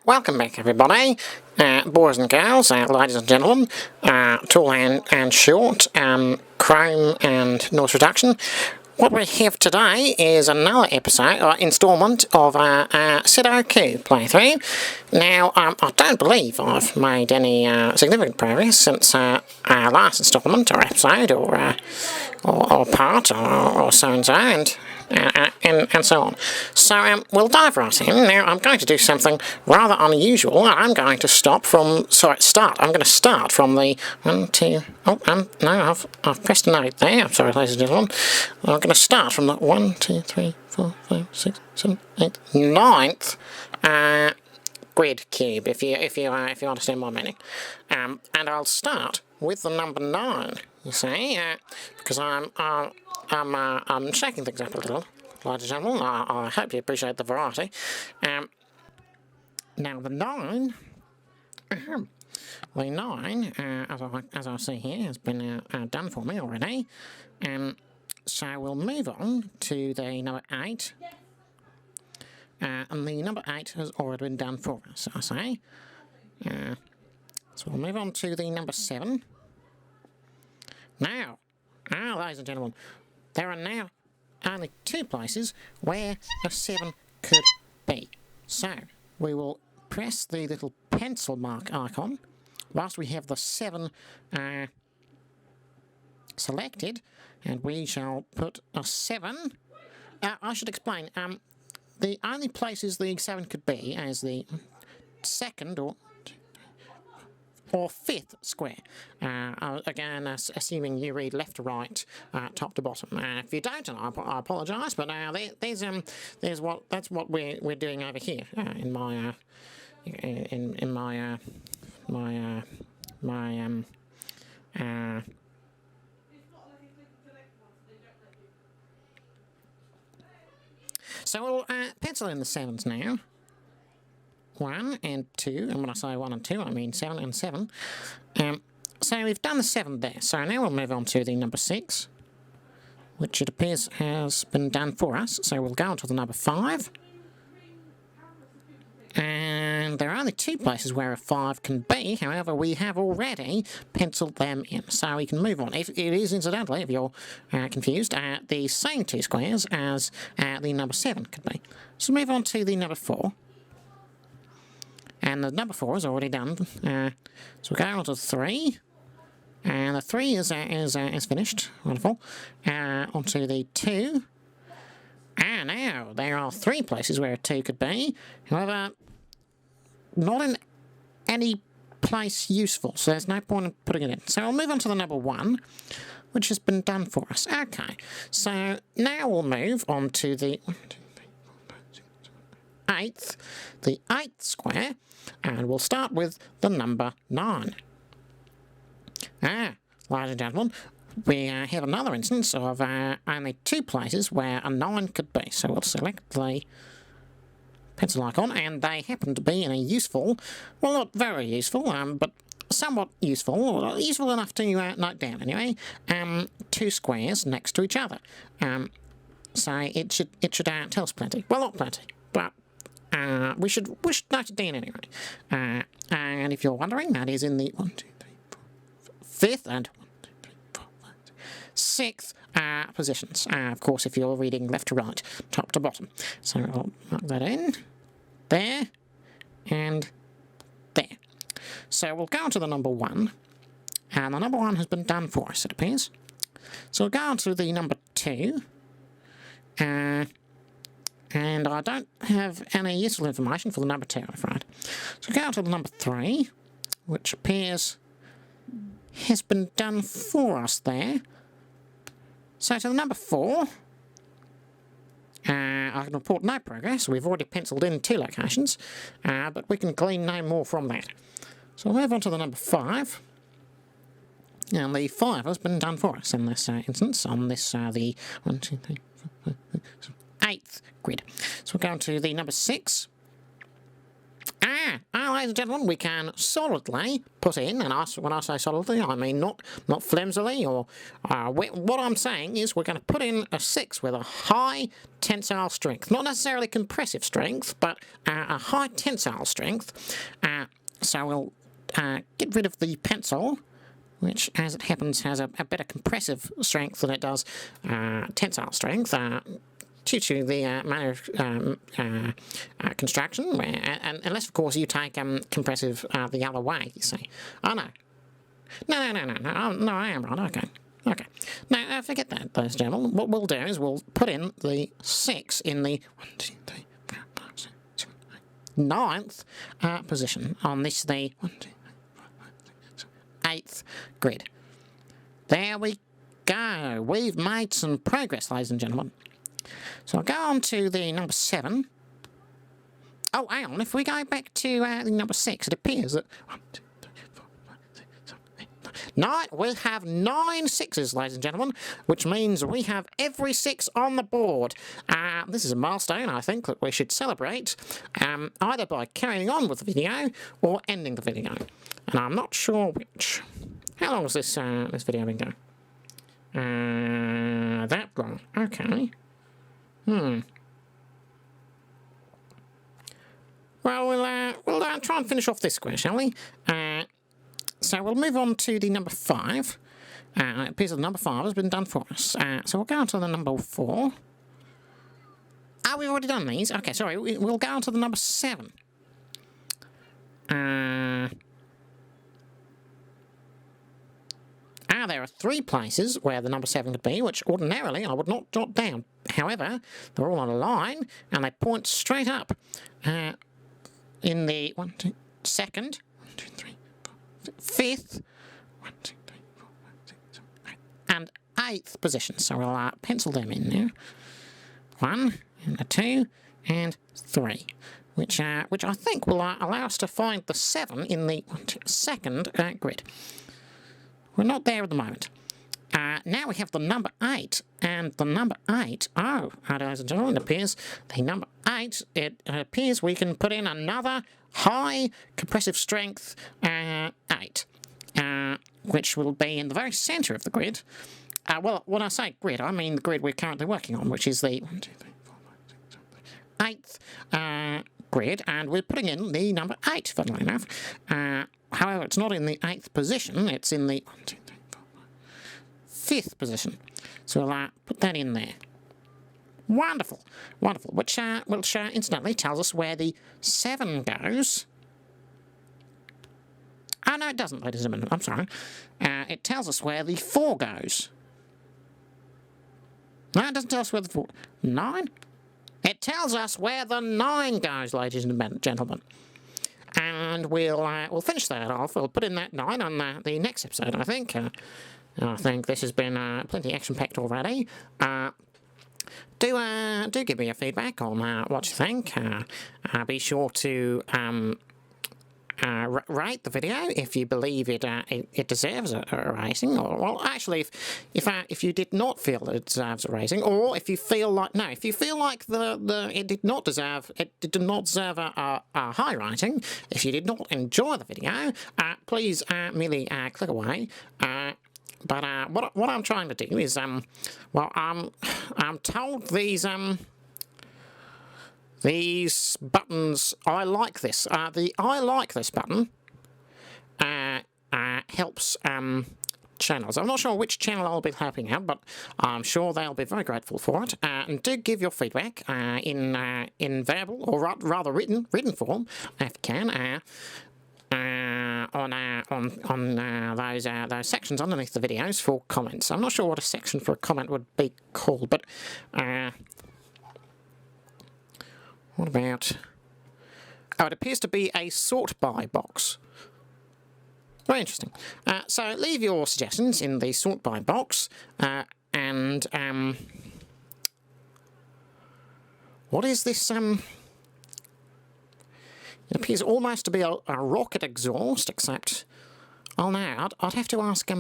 Welcome back, everybody, boys and girls, ladies and gentlemen, tall and short, chrome and noise reduction. What we have today is another episode, or instalment of our Soduke playthrough. Now, I don't believe I've made any significant progress since our last instalment, or episode, or part, or so-and-so, and so on. So we'll dive right in. Now I'm going to do something rather unusual. I'm going to start from the 1, 2. No, I've pressed a note there. I'm sorry, ladies and gentlemen. I'm going to start from the 1, 2, 3, 4, 5, 6, 7, 8, 9th grid cube. If you understand my meaning. And I'll start with the number 9. You see, because I'm shaking things up a little, ladies and gentlemen. I hope you appreciate the variety. Now the 9, as I see here, has been done for me already. So we'll move on to the number 8. And the number 8 has already been done for us, I say. So we'll move on to the number 7. Now, ladies and gentlemen, there are now only 2 places where a 7 could be. So, we will press the little pencil mark icon whilst we have the 7 selected, and we shall put a 7. I should explain, the only places the 7 could be as the second or 5th square. Again, assuming you read left to right, top to bottom. If you don't, I apologise, but that's what we're doing over here in my So we'll pencil in the 7s now. 1 and 2, and when I say 1 and 2, I mean 7 and 7. So we've done the 7 there. So now we'll move on to the number 6, which it appears has been done for us. So we'll go on to the number 5. And there are only 2 places where a 5 can be. However, we have already penciled them in. So we can move on. If it is, incidentally, if you're confused, the same 2 squares as the number 7 could be. So move on to the number 4. And the number 4 is already done. So we'll go on to 3. And the 3 is finished. Wonderful. Onto the 2. And now there are 3 places where a 2 could be. However, not in any place useful. So there's no point in putting it in. So I'll move on to the number 1, which has been done for us. Okay. So now we'll move on to the 8th. The 8th square. And we'll start with the number 9. Ladies and gentlemen, we have another instance of only 2 places where a 9 could be. So we'll select the pencil icon, and they happen to be in a useful, well, not very useful, but somewhat useful, or useful enough to note down anyway, 2 squares next to each other. So it should tell us plenty. Well, not plenty, but we should note it down anyway. And if you're wondering, that is in the 1, 2, 3, 4, 5th and 1, 2, 3, 4, 5, 6th positions. Of course, if you're reading left to right, top to bottom. So I'll mark that in there and there. So we'll go on to the number 1, and the number 1 has been done for us, it appears. So we'll go on to the number 2. And I don't have any useful information for the number 2, I'm afraid. So go on to the number 3, which appears has been done for us there. So to the number 4, I can report no progress. We've already penciled in 2 locations, but we can glean no more from that. So we'll move on to the number 5. And the 5 has been done for us in this instance, on this, the 1, 2, 3, 4, 5, 6, 7, 8th grid. So we'll go on to the number 6. ladies and gentlemen, we can solidly put in, and when I say solidly, I mean not flimsily, or what I'm saying is we're going to put in a 6 with a high tensile strength. Not necessarily compressive strength, but a high tensile strength. So we'll get rid of the pencil, which, as it happens, has a better compressive strength than it does tensile strength, due to the manner of construction, and unless, of course, you take compressive the other way, you see. Oh, no. No, I am right, okay. Now, forget that, ladies and gentlemen. What we'll do is we'll put in the 6 in the 1, 2, 3, 4, 5, 6, 7, 8, 9th position on this, the 1, 2, 3, 4, 5, 6, 7, 8th grid. There we go. We've made some progress, ladies and gentlemen. So I'll go on to the number 7. Oh, hang on. If we go back to the number 6, it appears that 1, 2, 3, 4, 5, 6, 7, 8, 9. We have 9 6s, ladies and gentlemen, which means we have every 6 on the board. This is a milestone, I think, that we should celebrate, either by carrying on with the video or ending the video. And I'm not sure which. How long has this video been going? That long. Okay. Well, we'll try and finish off this square, shall we? So we'll move on to the number 5. It appears that the number 5 has been done for us. So we'll go on to the number 4. Oh, we've already done these. Okay, sorry. We'll go on to the number 7. There are 3 places where the number 7 could be, which ordinarily I would not jot down. However, they're all on a line, and they point straight up. In the 1, 2, 2nd, 1, 2, 3, 4, 5th, 1, 2, 3, 4, 5, 6, 7, 8, and 8th position. So we'll pencil them in now. 1, and a 2, and 3. Which I think will allow us to find the 7 in the 1, 2, 2nd grid. We're not there at the moment. Now we have the number 8, and the number 8, ladies and gentlemen, it appears the number 8, it appears we can put in another high compressive strength 8, which will be in the very centre of the grid. Well, when I say grid, I mean the grid we're currently working on, which is the 1, 2, 3, 4, 5, 6, 7, 8th grid, and we're putting in the number 8, funnily enough. However, it's not in the 8th position, it's in the 1, 2, 3, 4, 5th position. So we'll put that in there. Wonderful, which incidentally tells us where the 7 goes. Oh, no, it doesn't, ladies and gentlemen, I'm sorry. It tells us where the 4 goes. No, it doesn't tell us where the 4... 9? It tells us where the 9 goes, ladies and gentlemen. And we'll finish that off. We'll put in that 9 on the next episode, I think. I think this has been plenty action-packed already. Do give me your feedback on what you think. Be sure to rate the video if you believe it deserves a rating. Or, well, actually, if you did not feel that it deserves a rating, or if you feel like it did not deserve a high rating, if you did not enjoy the video, please merely click away. But what I'm trying to do is I'm told these buttons, I like this. The I like this button helps channels. I'm not sure which channel I'll be helping out, but I'm sure they'll be very grateful for it. And do give your feedback in verbal, or rather written form, if you can. On those sections underneath the videos for comments. I'm not sure what a section for a comment would be called, but what about... Oh, it appears to be a sort by box. Very interesting. So leave your suggestions in the sort by box, and what is this? It appears almost to be a rocket exhaust, except... Oh no, I'd have to ask...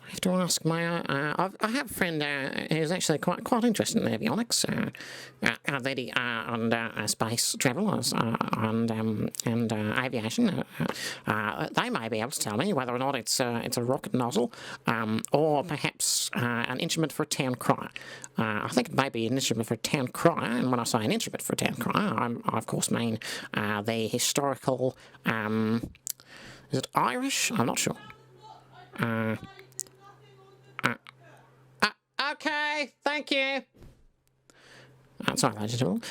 have to ask my. I have a friend who's actually quite interested in avionics, and space travel and aviation. They may be able to tell me whether or not it's a rocket nozzle, or perhaps an instrument for a town crier. I think it may be an instrument for a town crier, and when I say an instrument for a town crier, I of course mean the historical. Is it Irish? I'm not sure. Okay, thank you. Sorry, ladies and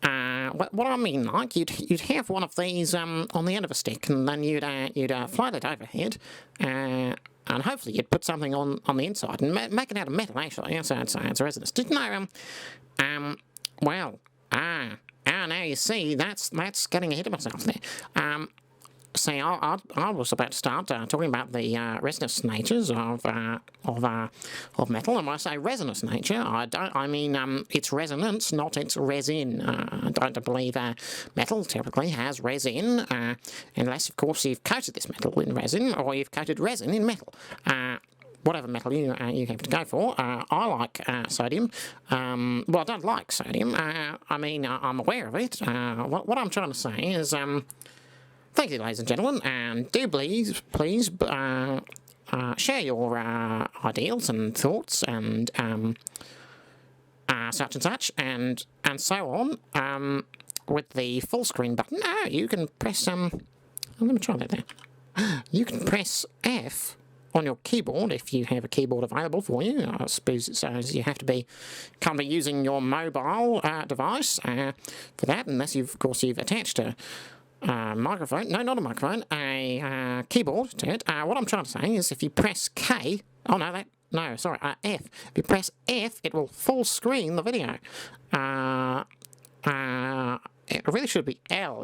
gentlemen. What I mean, like, you'd have one of these on the end of a stick, and then you'd float it overhead, and hopefully you'd put something on the inside and make it out of metal. Actually, so it's resonance. Didn't know? Now you see that's getting ahead of myself there. See, I was about to start talking about the resonance natures of metal, and when I say resonance nature, I mean its resonance, not its resin. I don't believe metal typically has resin, unless of course you've coated this metal in resin, or you've coated resin in metal. Whatever metal you have to go for. I like sodium. Well, I don't like sodium. I mean, I'm aware of it. What I'm trying to say is. Thank you, ladies and gentlemen, and do please share your ideals and thoughts and such and such and so on with the full screen button. You can press let me try that there. You can press F on your keyboard if you have a keyboard available for you. I suppose it says you have to be currently using your mobile device for that, unless you've attached a microphone, no, not a microphone, a keyboard to it. What I'm trying to say is if you press K, F. If you press F, it will full screen the video. It really should be L,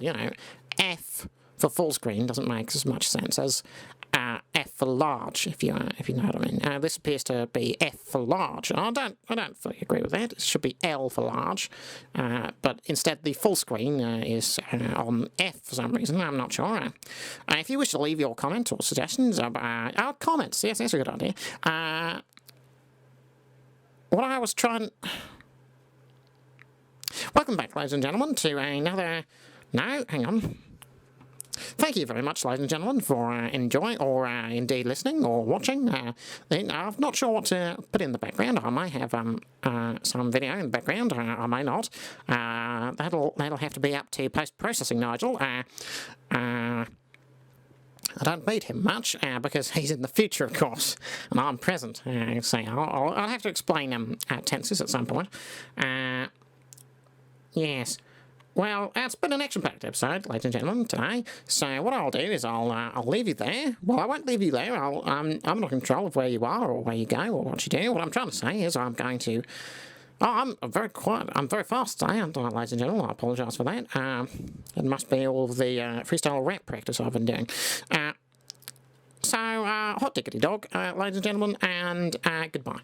F for full screen doesn't make as much sense as F for large, if you know what I mean. This appears to be F for large. I don't fully agree with that. It should be L for large, but instead the full screen is on F for some reason. I'm not sure. If you wish to leave your comments or suggestions, comments, yes, that's a good idea. What I was trying. Welcome back, ladies and gentlemen, to another. No, hang on. Thank you very much, ladies and gentlemen, for enjoying or indeed listening or watching. I'm not sure what to put in the background. I may have some video in the background. I may not. That'll have to be up to post-processing, Nigel. I don't beat him much because he's in the future, of course, and I'm present. So I'll have to explain tenses at some point. Yes. Well, it's been an action-packed episode, ladies and gentlemen, today. So what I'll do is I'll leave you there. Well, I won't leave you there. I'm not in control of where you are or where you go or what you do. What I'm trying to say is I'm going to. I'm very quiet. I'm very fast today, ladies and gentlemen. I apologise for that. It must be all of the freestyle rap practice I've been doing. So hot diggity dog, ladies and gentlemen, and goodbye.